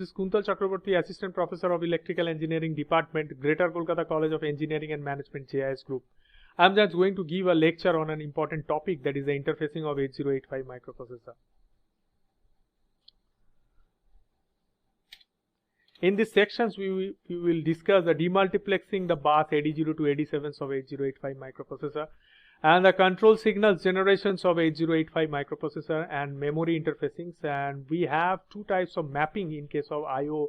This is Kuntal Chakraborty, Assistant Professor of Electrical Engineering Department, Greater Kolkata College of Engineering and Management, JIS Group. I am just going to give a lecture on an important topic, that is the interfacing of 8085 microprocessor. In these sections, we will discuss the demultiplexing the bus AD0 to AD7s of 8085 microprocessor and the control signals generations of 8085 microprocessor and memory interfacings. And we have two types of mapping in case of IO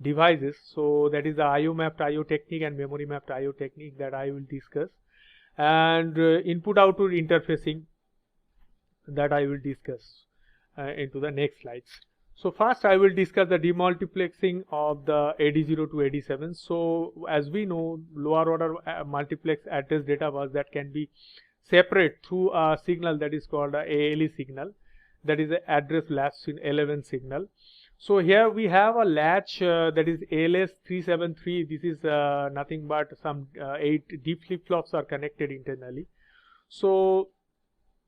devices. So that is the IO mapped IO technique and memory mapped IO technique that I will discuss. And input output interfacing that I will discuss into the next slides. So first I will discuss the demultiplexing of the AD0 to AD7. So as we know, lower order multiplex address data bus that can be separate through a signal that is called a ALE signal, that is a address latch 11 signal. So here we have a latch that is ALS373. This is nothing but some 8 D flip-flops are connected internally. So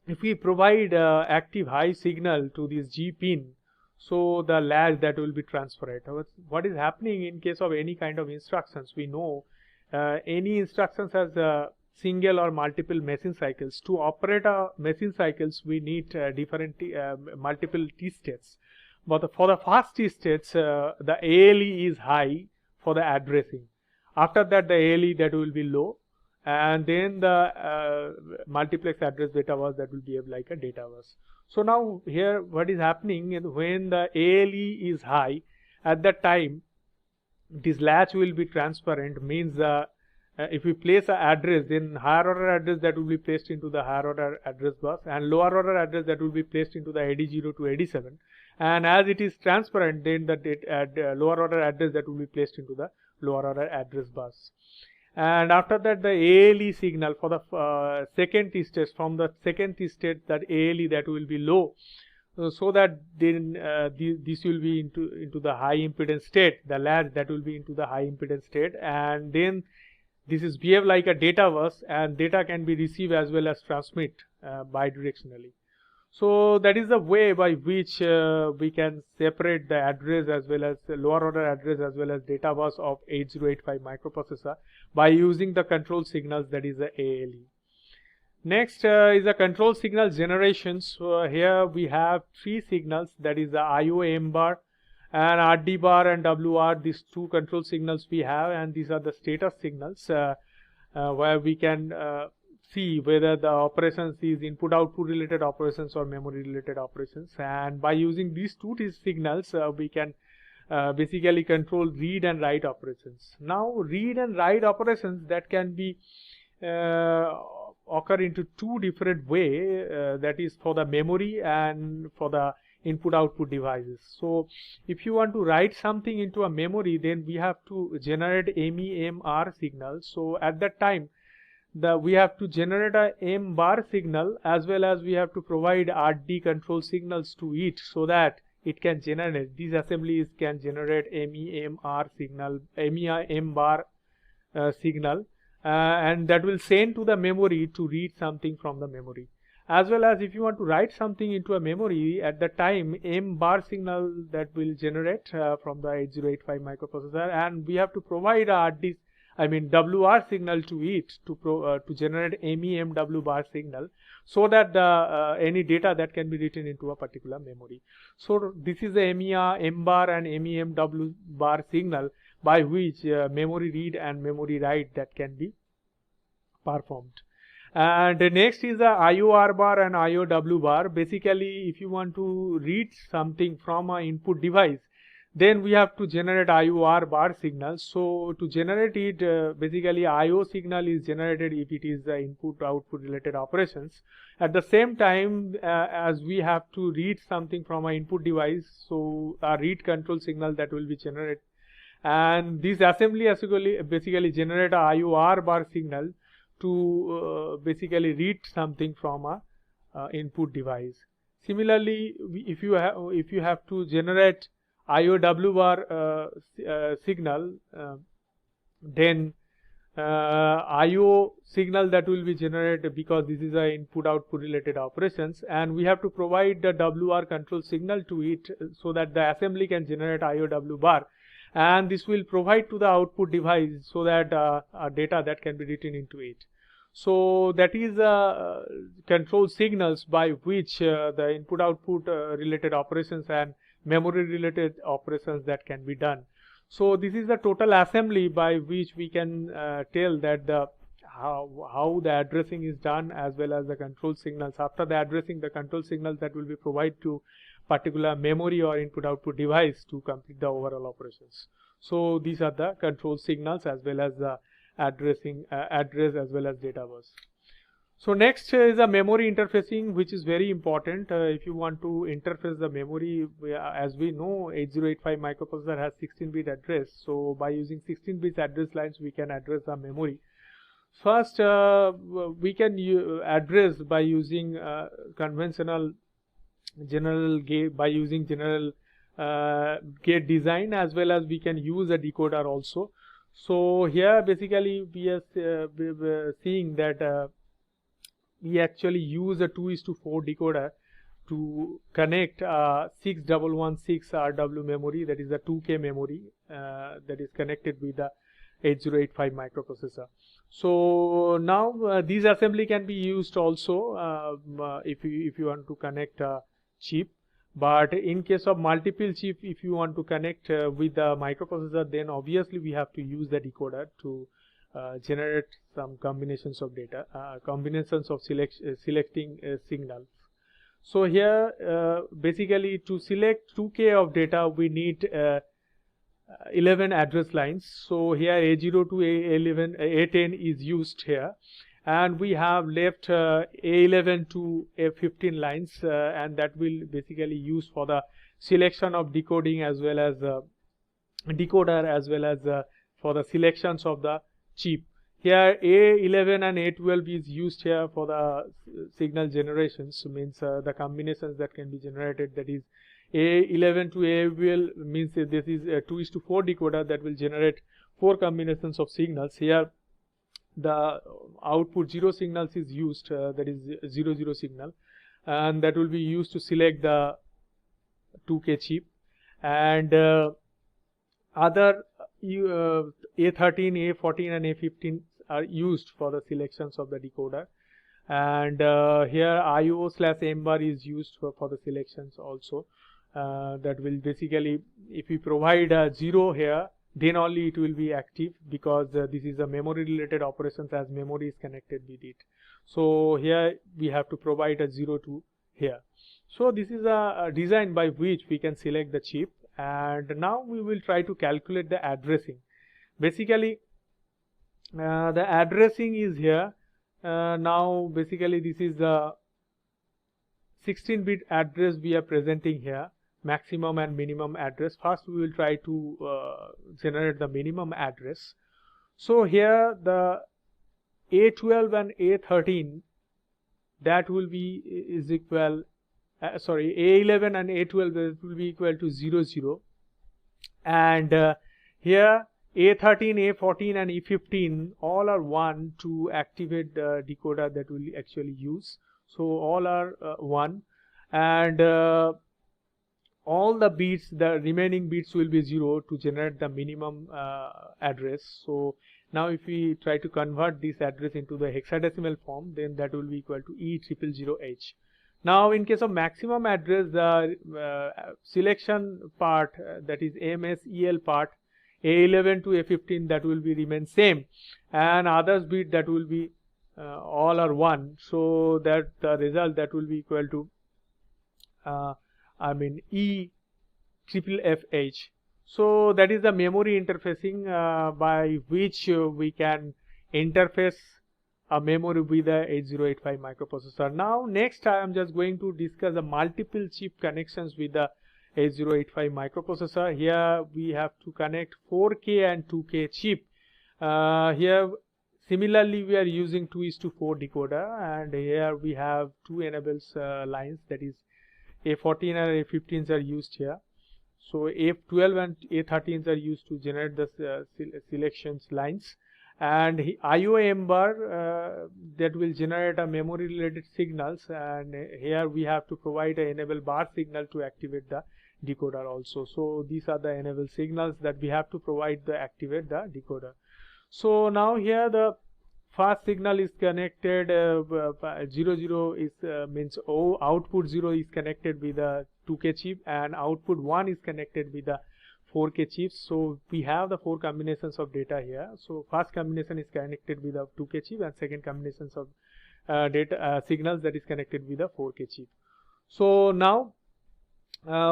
if we provide active high signal to this G pin, so the latch that will be transferred. What is happening in case of any kind of instructions? We know any instructions has single or multiple machine cycles. To operate a machine cycles, we need different multiple T states. But for the first T states, the ALE is high for the addressing. After that, the ALE that will be low, and then the multiplex address data bus that will behave like a data bus. So now here what is happening is when the ALE is high, at that time this latch will be transparent, means if we place an address, then higher order address that will be placed into the higher order address bus and lower order address that will be placed into the AD0 to AD7, and as it is transparent, then the lower order address that will be placed into the lower order address bus. And after that, the ALE signal for the second T state, from the second T state, that ALE that will be low, so that then this will be into the high impedance state, the latch that will be into the high impedance state, and then this is behave like a data bus, and data can be received as well as transmit bidirectionally. So that is the way by which we can separate the address as well as the lower order address as well as data bus of 8085 microprocessor by using the control signals, that is the ALE. Next is the control signal generations. So here we have 3 signals, that is the IO M bar and RD bar and WR. These 2 control signals we have, and these are the status signals where we can see whether the operations is input output related operations or memory related operations. And by using these 2 signals we can basically control read and write operations. Now read and write operations that can be occur into 2 different way, that is for the memory and for the input output devices. So if you want to write something into a memory, then we have to generate MEMR signal. So at that time we have to generate a M bar signal as well as we have to provide RD control signals to it, so that it can generate, these assemblies can generate MEMR signal, MEM bar signal, and that will send to the memory to read something from the memory. As well as if you want to write something into a memory, at the time M bar signal that will generate from the 8085 microprocessor, and we have to provide a RD, WR signal to it to generate MEMW bar signal, so that the any data that can be written into a particular memory. So this is the M bar and MEMW bar signal by which memory read and memory write that can be performed. And next is the IOR bar and IOW bar. Basically, if you want to read something from an input device, then we have to generate IOR bar signal. So to generate it, basically IO signal is generated if it is the input output related operations. At the same time, as we have to read something from an input device, so a read control signal that will be generated, and this assembly basically generate a IOR bar signal to basically read something from a input device. Similarly, if you have to generate IOW bar signal, then IO signal that will be generated, because this is a input output related operations, and we have to provide the WR control signal to it so that the assembly can generate IOW bar, and this will provide to the output device so that data that can be written into it. So that is control signals by which the input output related operations and memory related operations that can be done. So this is the total assembly by which we can tell that the how the addressing is done, as well as the control signals. After the addressing, the control signals that will be provided to particular memory or input output device to complete the overall operations. So these are the control signals as well as the addressing address as well as data bus. So next is a memory interfacing, which is very important. If you want to interface the memory, as we know, 8085 microprocessor has 16-bit address. So by using 16-bit address lines, we can address the memory. First, we can address by using conventional general gate, by using general gate design, as well as we can use a decoder also. So here basically we are seeing that we actually use a 2:4 decoder to connect 6116 RW memory, that is a 2K memory that is connected with the 8085 microprocessor. So now this assembly can be used also if you want to connect a chip. But in case of multiple chip, if you want to connect with the microprocessor, then obviously we have to use the decoder to generate some combinations of data, combinations of selecting signals. So here basically to select 2K of data, we need 11 address lines. So here A0 to A11, A10 is used here, and we have left A11 to A15 lines, and that will basically use for the selection of decoding as well as decoder, as well as for the selections of the chip. Here A11 and A12 is used here for the signal generations, means the combinations that can be generated, that is A11 to A12 means this is a 2:4 decoder that will generate 4 combinations of signals. Here the output 0 signals is used, that is 00 signal, and that will be used to select the 2K chip, and other A13, A14 and A15 are used for the selections of the decoder, and here IO/M bar is used for the selections also. That will basically, if we provide a 0 here, then only it will be active, because this is a memory related operations, as memory is connected with it. So here we have to provide a 0 to here. So this is a design by which we can select the chip, and now we will try to calculate the addressing. Basically the addressing is here. Now basically this is the 16-bit address we are presenting here, maximum and minimum address. First we will try to generate the minimum address. So here the A12 and A13, that will be is equal A11 and A12 that will be equal to 00, and here A13, A14 and E15 all are 1 to activate the decoder that will actually use. So all are 1, and all the bits, the remaining bits will be 0 to generate the minimum address. So now if we try to convert this address into the hexadecimal form, then that will be equal to E000H. Now in case of maximum address, the selection part, that is MSEL part, A11 to A15, that will be remain same, and others bit that will be all are 1, so that the result that will be equal to E/FFH. So that is the memory interfacing by which we can interface a memory with the 8085 microprocessor. Now next I am just going to discuss the multiple chip connections with the 8085 microprocessor. Here we have to connect 4K and 2K chip. Here similarly we are using 2:4 decoder, and here we have 2 enables lines, that is A14 and A15s are used here. So A12 and A13s are used to generate the selections lines, and IO M bar that will generate a memory related signals, and here we have to provide a enable bar signal to activate the decoder also. So these are the enable signals that we have to provide to activate the decoder. So now here the first signal is connected, 00 is means output 0 is connected with the 2K chip, and output 1 is connected with the 4K chips. So we have the 4 combinations of data here. So first combination is connected with the 2K chip, and second combinations of data signals that is connected with the 4K chip. So now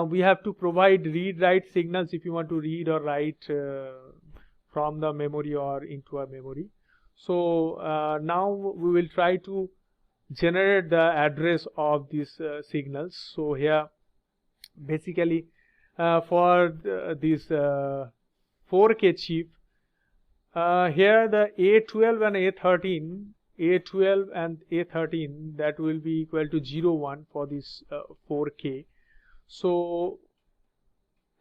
we have to provide read-write signals if you want to read or write from the memory or into a memory. So now we will try to generate the address of these signals. So here basically for this 4K chip, here the A12 and A13 that will be equal to 0, 1 for this 4K. So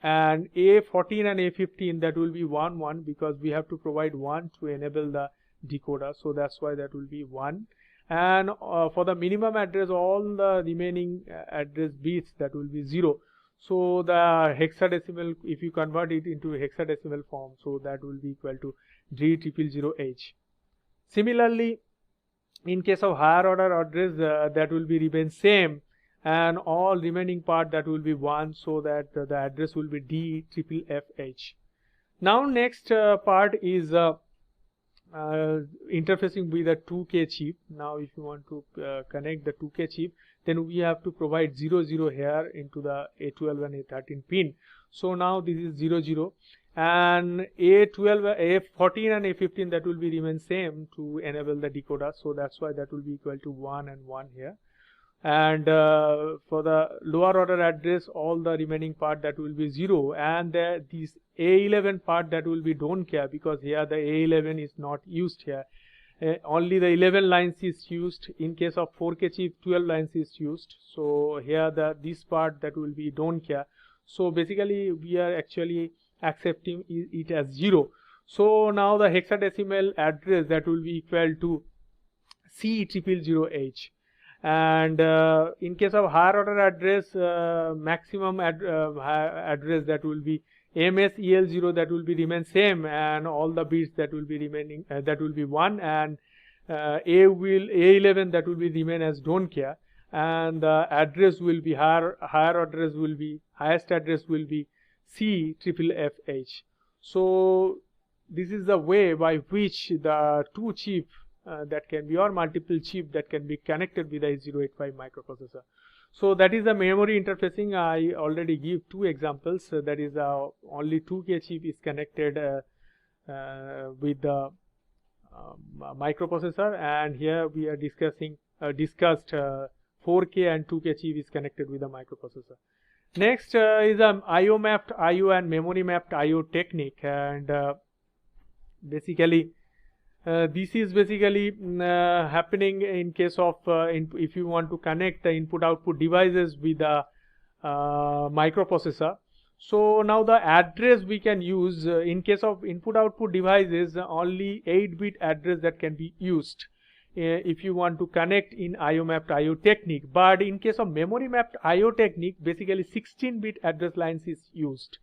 and A14 and A15 that will be 1, 1, because we have to provide 1 to enable the decoder, so that's why that will be 1. And for the minimum address, all the remaining address bits, that will be 0. So the hexadecimal, if you convert it into hexadecimal form, so that will be equal to D000H. Similarly, in case of higher order address, that will be remain same, and all remaining part that will be 1, so that the address will be D000FH. Now next part is interfacing with the 2K chip. Now if you want to connect the 2K chip, then we have to provide 0, 0 here into the A12 and A13 pin. So now this is 0, 0, and A12, A14 and A15 that will be remain same to enable the decoder, so that's why that will be equal to 1 and 1 here. And for the lower order address, all the remaining part that will be 0, and this A11 part that will be don't care, because here the A11 is not used here. Only the 11 lines is used. In case of 4K chip, 12 lines is used. So here this part that will be don't care. So basically we are actually accepting it as 0. So now the hexadecimal address that will be equal to C000H. And in case of higher order address, maximum address that will be MSEL0, that will be remain same, and all the bits that will be remaining that will be 1, and A11 that will be remain as don't care, and the address will be highest address will be C000FH. So this is the way by which the two chip that can be, or multiple chip that can be connected with the 8085 microprocessor. So that is the memory interfacing. I already give 2 examples. That is only 2K chip is connected with the microprocessor, and here we are discussed 4K and 2K chip is connected with the microprocessor. Next is IO mapped IO and memory mapped IO technique, and basically this is basically happening in case of if you want to connect the input output devices with the microprocessor. So now the address we can use in case of input output devices, only 8-bit address that can be used if you want to connect in IO mapped IO technique. But in case of memory mapped IO technique, basically 16-bit address lines is used.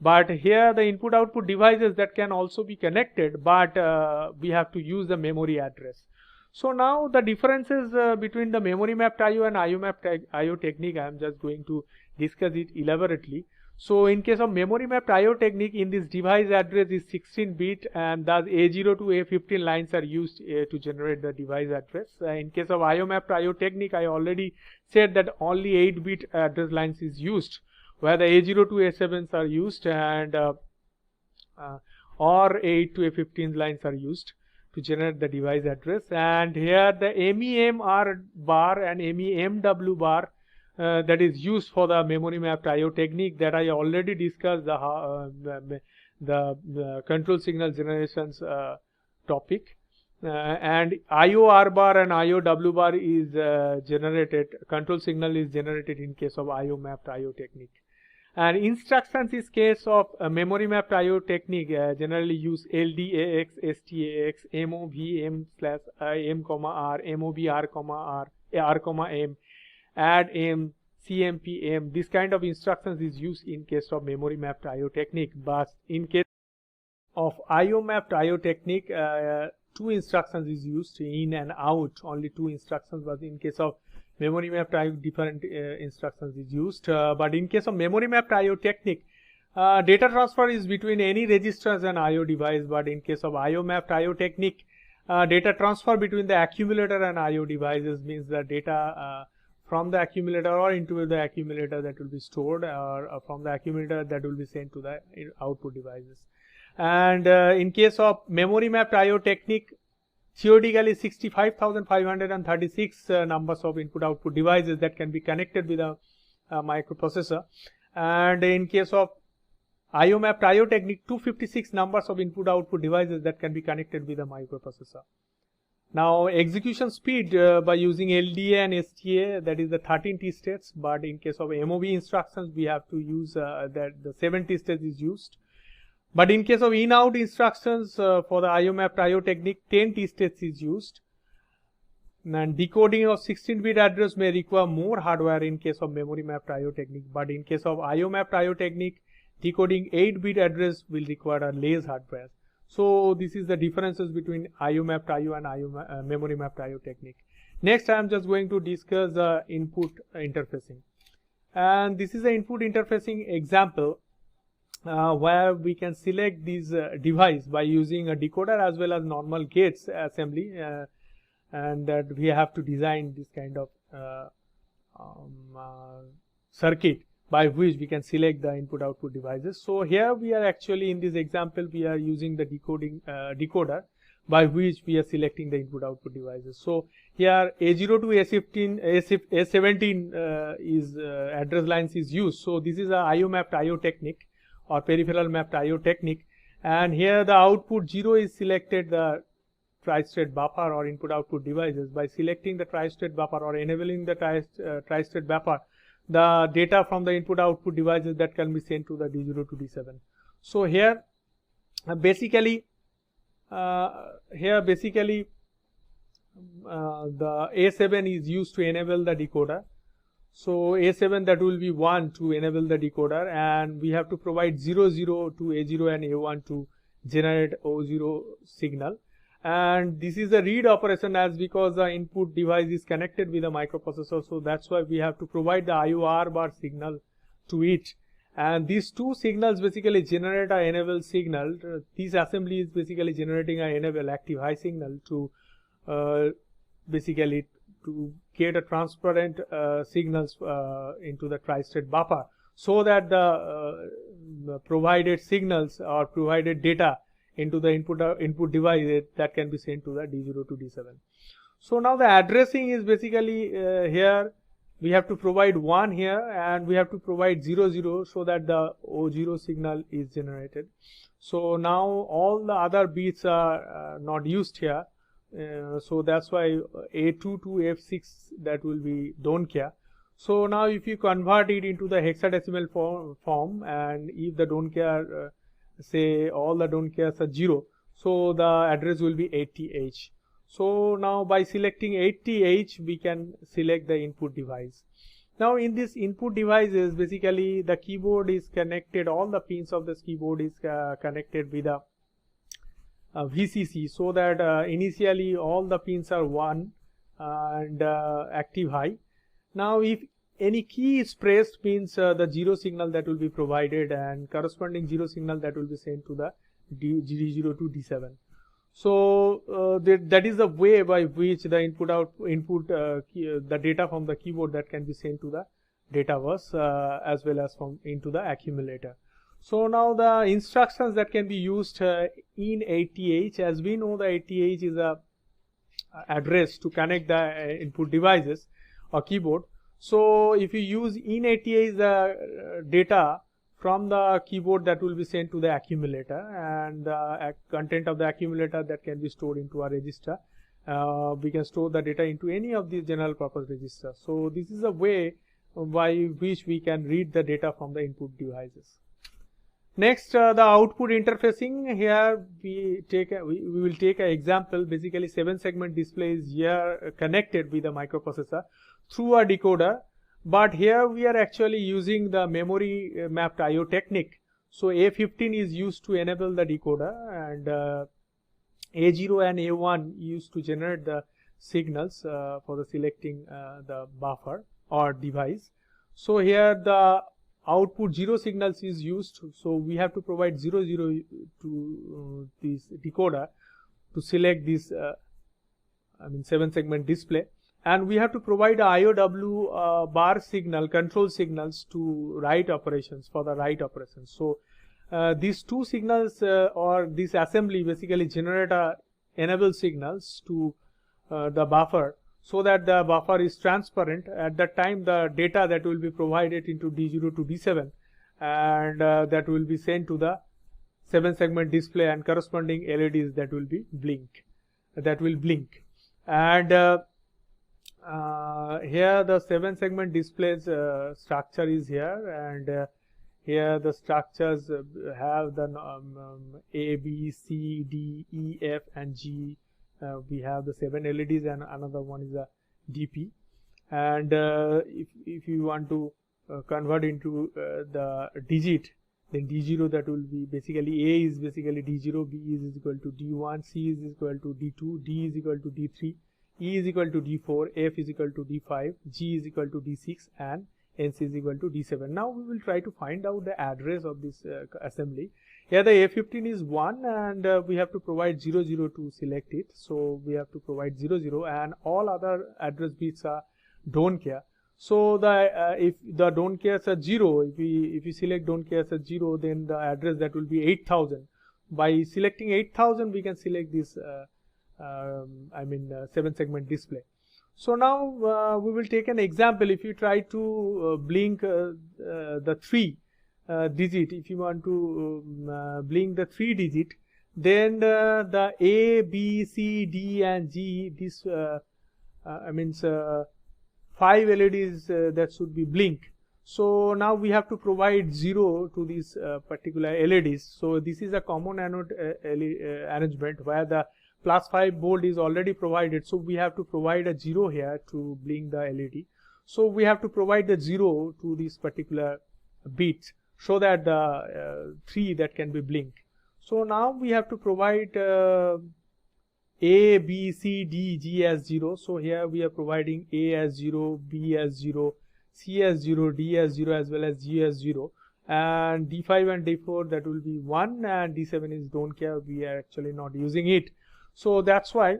But here the input output devices that can also be connected, but we have to use the memory address. So now the differences between the memory mapped IO and IO mapped IO technique, I am just going to discuss it elaborately. So in case of memory mapped IO technique, in this device address is 16-bit, and thus A0 to A15 lines are used to generate the device address. In case of IO mapped IO technique, I already said that only 8-bit address lines is used, where the A0 to A7s are used, and or 8 to A15 lines are used to generate the device address. And here the MEMR bar and MEMW bar that is used for the memory mapped IO technique, that I already discussed the control signal generations topic. And IO-R bar and IO-W bar is generated, control signal is generated in case of IO mapped IO technique. And instructions is case of memory mapped IO technique generally use LDAX, STAX, MOV M/M, R, MOV R, M, add M, CMP M. This kind of instructions is used in case of memory mapped IO technique. But in case of IO mapped IO technique, two instructions is used, in and out, only two instructions. But in case of memory mapped IO, different instructions is used. But in case of memory mapped IO technique, data transfer is between any registers and IO device. But in case of IO mapped IO technique, data transfer between the accumulator and IO devices means the data from the accumulator or into the accumulator that will be stored, or from the accumulator that will be sent to the output devices. And in case of memory mapped IO technique, theoretically 65,536 numbers of input output devices that can be connected with a microprocessor. And in case of IO mapped IO technique, 256 numbers of input output devices that can be connected with a microprocessor. Now execution speed by using LDA and STA, that is the 13 T states, but in case of MOV instructions we have to use that the 7 T states is used. But in case of in-out instructions for the IO mapped IO technique, 10 T states is used. And decoding of 16-bit address may require more hardware in case of memory mapped IO technique. But in case of IO mapped IO technique, decoding 8-bit address will require a less hardware. So this is the differences between IO mapped IO and memory mapped IO technique. Next, I am just going to discuss input interfacing. And this is the input interfacing example. Where we can select this device by using a decoder as well as normal gates assembly, and that we have to design this kind of circuit by which we can select the input output devices. So here we are actually, in this example, we are using the decoder by which we are selecting the input output devices. So here A0 to A17 is address lines is used. So this is a IO mapped IO technique or peripheral mapped IO technique, and here the output 0 is selected the tri-state buffer or input output devices. By selecting the tri-state buffer or enabling the tri-state buffer, the data from the input output devices that can be sent to the D0 to D7. So here basically the A7 is used to enable the decoder. So A7, that will be 1 to enable the decoder, and we have to provide 00 to A0 and A1 to generate O0 signal. And this is a read operation, as because the input device is connected with a microprocessor, so that's why we have to provide the IOR bar signal to it. And these two signals basically generate a enable signal. This assembly is basically generating a enable active high signal to basically to get a transparent signals into the tri-state buffer, so that the provided signals or provided data into the input device that can be sent to the D0 to D7. So now the addressing is basically here we have to provide 1 here, and we have to provide 00 so that the O0 signal is generated. So now all the other bits are not used here. So that's why A2 to F6 that will be don't care. So now if you convert it into the hexadecimal form, and if the don't care say all the don't cares are 0, so the address will be 80H. So now by selecting 80H we can select the input device. Now in this input devices, basically the keyboard is connected, all the pins of this keyboard is connected with a VCC, so that initially all the pins are 1 and active high. Now if any key is pressed, means the 0 signal that will be provided, and corresponding 0 signal that will be sent to the D0 to D7. So that is the way by which the the data from the keyboard that can be sent to the data bus as well as from into the accumulator. So now the instructions that can be used in 80H, as we know the 80H is a address to connect the input devices or keyboard. So if you use in 80H the data from the keyboard that will be sent to the accumulator, and the content of the accumulator that can be stored into a register. We can store the data into any of these general purpose registers. So this is a way by which we can read the data from the input devices. Next, the output interfacing. Here we will take an example. Basically, 7-segment display is here connected with the microprocessor through a decoder, but here we are actually using the memory mapped I/O technique. So A15 is used to enable the decoder, and A0 and A1 used to generate the signals for the selecting the buffer or device. So here the output 0 signals is used, so we have to provide 0 0 to this decoder to select this 7-segment display, and we have to provide a IOW bar signal, control signals to write operations, for the write operations. So these two signals or this assembly basically generate enable signals to the buffer, so that the buffer is transparent. At that time, the data that will be provided into D0 to D7, and that will be sent to the 7-segment display and corresponding LEDs that will be blink. And here the 7-segment displays structure is here, and here the structures have the A, B, C, D, E, F, and G. We have the 7 LEDs, and another one is a DP. And if you want to convert into the digit, then D0, that will be basically A is basically D0, B is equal to D1, C is equal to D2, D is equal to D3, E is equal to D4, F is equal to D5, G is equal to D6, and NC is equal to D7. Now we will try to find out the address of this assembly. Here the A15 is 1, and we have to provide 00 to select it. So we have to provide 00, and all other address bits are don't care. So the if the don't care is 0, if we select don't care as 0, then the address that will be 8000. By selecting 8000, we can select this 7-segment display. So now we will take an example. If you try to blink the 3 digit, if you want to blink the 3 digit, then the A, B, C, D, and G, this 5 LEDs that should be blink. So now we have to provide 0 to these particular LEDs. So this is a common anode arrangement where the +5 bolt is already provided. So we have to provide a 0 here to blink the LED. So we have to provide the 0 to this particular bit, so that the 3 that can be blinked. So now we have to provide A, B, C, D, G as 0. So here we are providing A as 0, B as 0, C as 0, D as 0, as well as G as 0. And D5 and D4, that will be 1, and D7 is don't care. We are actually not using it. So that's why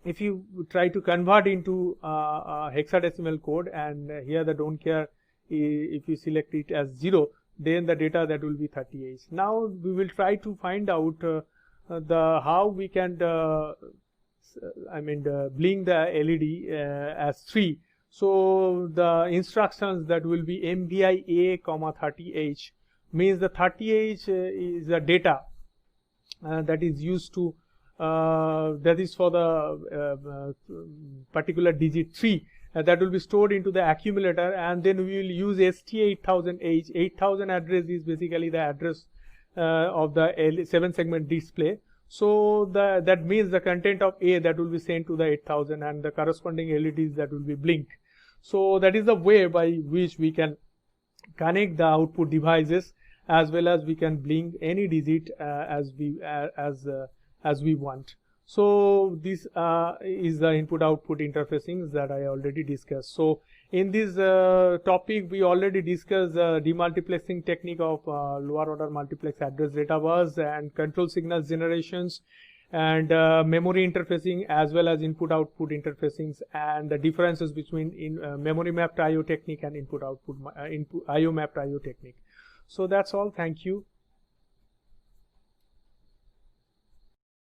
if you try to convert into hexadecimal code, and here the don't care, if you select it as 0, then the data that will be 38. Now we will try to find out how we can blink the LED as 3. So the instructions that will be MVI A, 30H means the 30H is the data that is used to that is for the particular digit 3 that will be stored into the accumulator, and then we will use ST8000H. 8000 address is basically the address of the 7-segment display. So that means the content of A that will be sent to the 8000, and the corresponding LEDs that will be blink. So that is the way by which we can connect the output devices, as well as we can blink any digit as we want. So this is the input-output interfacing that I already discussed. So in this topic, we already discussed the demultiplexing technique of lower order multiplex address data bus, and control signal generations, and memory interfacing, as well as input-output interfacings, and the differences between memory mapped I/O technique and input-output IO mapped I/O technique. So that's all. Thank you.